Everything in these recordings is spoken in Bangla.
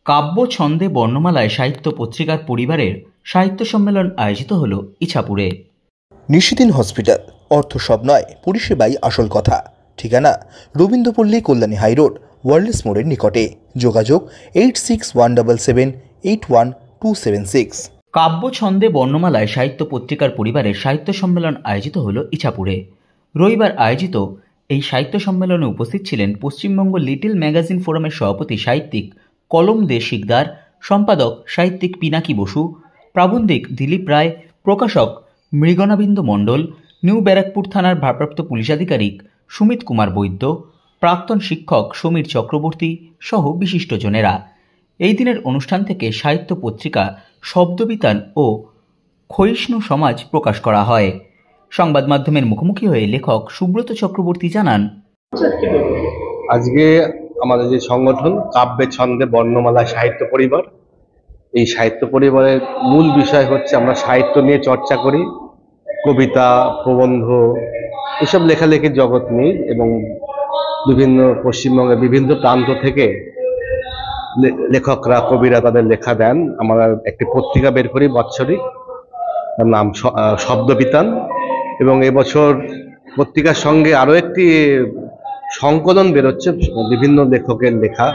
কাব্য ছন্দে বর্ণমালায় সাহিত্য পত্রিকার পরিবারের সাহিত্য সম্মেলন আয়োজিত হল ইছাপুরে। নিশিদিন হসপিটাল, অর্থ সব নয়, পরিষেবাই আসল কথা। ঠিকানা রবীন্দ্রপল্লী, কল্যাণী হাইরোড, ওয়ার্ল্ডস মোড়ের নিকটে। যোগাযোগ 8617781276। কাব্য ছন্দে বর্ণমালায় সাহিত্য পত্রিকার পরিবারের সাহিত্য সম্মেলন আয়োজিত হল ইছাপুরে। রবিবার আয়োজিত এই সাহিত্য সম্মেলনে উপস্থিত ছিলেন পশ্চিমবঙ্গ লিটল ম্যাগাজিন ফোরামের সভাপতি সাহিত্যিক কলম দে শিকদার, সম্পাদক সাহিত্যিক পিনাকি বসু, প্রাবন্ধিক দিলীপ রায়, প্রকাশক মৃগনাবিন্দ মণ্ডল, নিউ ব্যারাকপুর থানার ভারপ্রাপ্ত পুলিশ আধিকারিক সুমিত কুমার বৈদ্য, প্রাক্তন শিক্ষক সমীর চক্রবর্তী সহ বিশিষ্টজনেরা। এই দিনের অনুষ্ঠান থেকে সাহিত্য পত্রিকা শব্দবিতান ও ক্ষয়িষ্ণু সমাজ প্রকাশ করা হয়। সংবাদ মাধ্যমের মুখোমুখি হয়ে লেখক সুব্রত চক্রবর্তী জানান, আজকে আমাদের যে সংগঠন কাব্যে ছন্দে বর্ণমালা সাহিত্য পরিবার, এই সাহিত্য পরিবারের মূল বিষয় হচ্ছে আমরা সাহিত্য নিয়ে চর্চা করি, কবিতা, প্রবন্ধ, এসব লেখালেখির জগৎ নেই এবং বিভিন্ন পশ্চিমবঙ্গের বিভিন্ন প্রান্ত থেকে লেখকরা, কবিরা তাদের লেখা দেন। আমরা একটি পত্রিকা বের করি বাৎসরিক, তার নাম শব্দবিতান, এবং এবছর পত্রিকার সঙ্গে আরও একটি সংকলন বেরোচ্ছে বিভিন্ন লেখকের লেখা,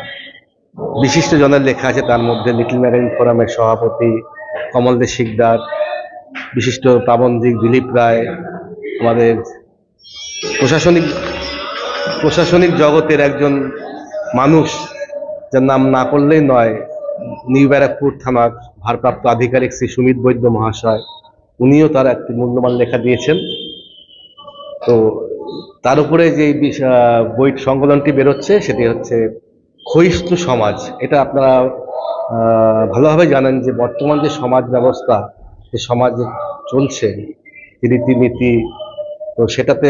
বিশিষ্ট জনের লেখা আছে। তার মধ্যে লিটল ম্যাগাজিন ফোরামের সভাপতি কমল দে শিকদার, বিশিষ্ট প্রাবন্ধিক দিলীপ রায়, আমাদের প্রশাসনিক জগতের একজন মানুষ যার নাম না করলেই নয়, নিউ ব্যারাকপুর থানার ভারপ্রাপ্ত আধিকারিক শ্রী সুমিত বৈদ্য মহাশয়, উনিও তার একটি মূল্যবান লেখা দিয়েছেন। তো তার উপরে যে বই সংকলনটি বেরোচ্ছে সেটি হচ্ছে ক্ষয়িষ্ণু সমাজ। এটা আপনারা ভালোভাবে জানেন যে বর্তমান যে সমাজ ব্যবস্থা, যে সমাজে চলছে রীতিনীতি, তো সেটাতে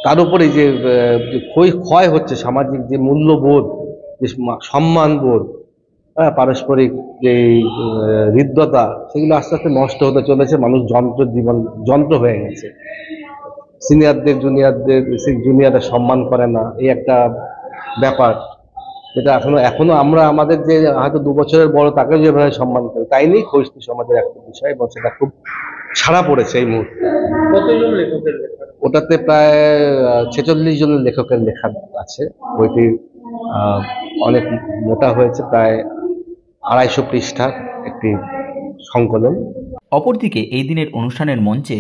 তার উপরে যে ক্ষয় হচ্ছে, সামাজিক যে মূল্যবোধ, যে সম্মানবোধ, পারস্পরিক যে হৃদ্যতা, সেগুলো আস্তে আস্তে নষ্ট হতে চলেছে। মানুষ যন্ত্র হয়ে গেছে। সিনিয়রদের জুনিয়ররা সম্মান করে না, এই একটা ব্যাপার, যেটা এখনো আমরা আমাদের যে হয়তো 2 বছরের বড় তাকে যেভাবে সম্মান করি, তাই নেই ক্ষয়িষ্ণু সমাজের একটা বিষয়, এবং সেটা খুব সাড়া পড়েছে এই মুহূর্তে। কতজন লেখকের লেখা? ওটাতে প্রায় 46 জনের লেখকের লেখা আছে। বইটি অনেক মোটা হয়েছে, প্রায় 250 পৃষ্ঠার একটি সংকলন। অপরদিকে এই দিনের অনুষ্ঠানের মঞ্চে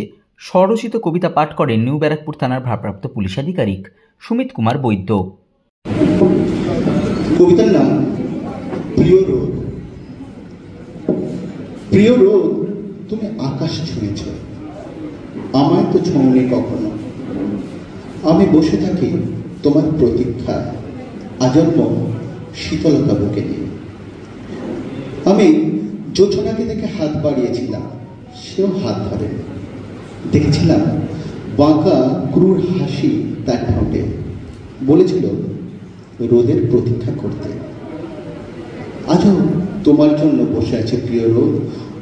স্বরচিত কবিতা পাঠ করেন নিউ ব্যারাকপুর থানার ভারপ্রাপ্ত পুলিশ আধিকারিক সুমিত কুমার বৈদ্য। কবিতার নাম প্রিয় রোদ। প্রিয় রোদ, তুমি আকাশ ছুঁয়েছ, আমায় তো ছোঁনি কখনো। আমি বসে থাকি তোমার প্রতীক্ষা, আজন্ম শীতলতা বুকে নিয়ে। আমি জোছনাকে দেখে হাত বাড়িয়েছিলাম, সেও হাত ধরে। দেখেছিলাম বাঁকা ক্রূর হাসি তার ঠোঁটে, বলেছিল রোদের প্রতীক্ষা করতে। আজও তোমার জন্য বসে আছে প্রিয় রোদ,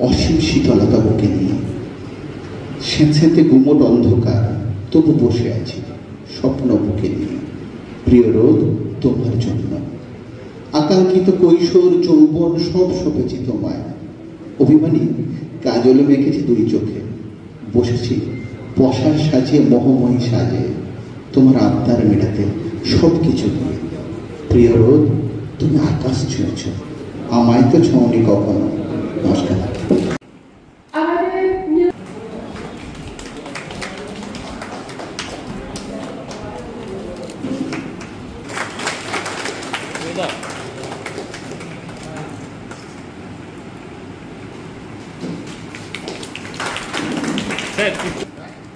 অসীম শীতলতা বুকে নিয়ে। স্যাঁতস্যাঁতে গুমট অন্ধকার, তবু বসে আছি স্বপ্ন বুকে নিয়ে। প্রিয় রোদ, তোমার জন্য আকাঙ্ক্ষিত কৈশোর যৌবন সব সপেছি তোমায়। অভিমানী কাজল মেখেছি 2 চোখে, বসেছি পশার সাজে মোহময়ী সাজে, তোমার আবদার মেটাতে সব কিছু দিয়ে। প্রিয় রোদ, তুমি আকাশ ছুঁয়েছ, আমায় তো ছোঁনি কখনো। নমস্কার।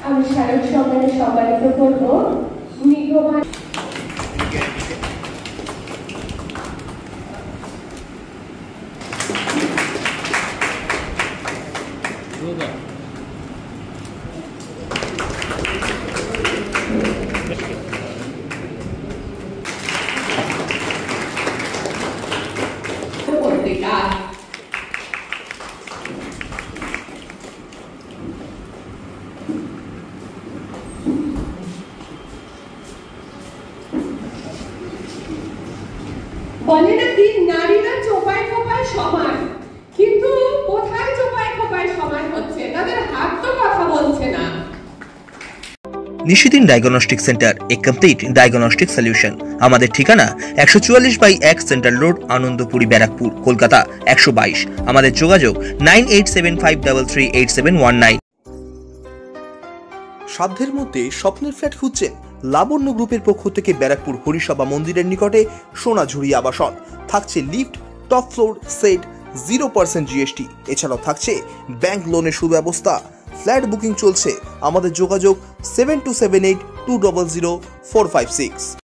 আমি শারদ সম্মানে সম্মানিত করব নিগমান। বলে নাকি নারীরা চোপায় খোপায় সমান, কিন্তু কোথায় চোপায় খোপায় সমান হচ্ছে? তাদের হাত তো কথা বলছে না। নিশিদিন ডায়াগনস্টিক সেন্টার, এ কমপ্লিট ডায়াগনস্টিক সলিউশন। আমাদের ঠিকানা 144/1 সেন্ট্রাল রোড, আনন্দপুরি, ব্যারাকপুর, কলকাতা 122। আমাদের যোগাযোগ 9875338719। সাধ্যের মধ্যে স্বপ্নের ফ্ল্যাট খুঁজছেন? লাবণ্য গ্রুপের পক্ষ থেকে ব্যারাকপুর হরিসভা মন্দিরের নিকটে সোনাঝুরি আবাসন। থাকছে lift, top floor, set, 0% GST। এছাড়াও থাকছে ব্যাংক লোনের সুব্যবস্থা। ফ্ল্যাট বুকিং চলছে। আমাদের যোগাযোগ 7278200456।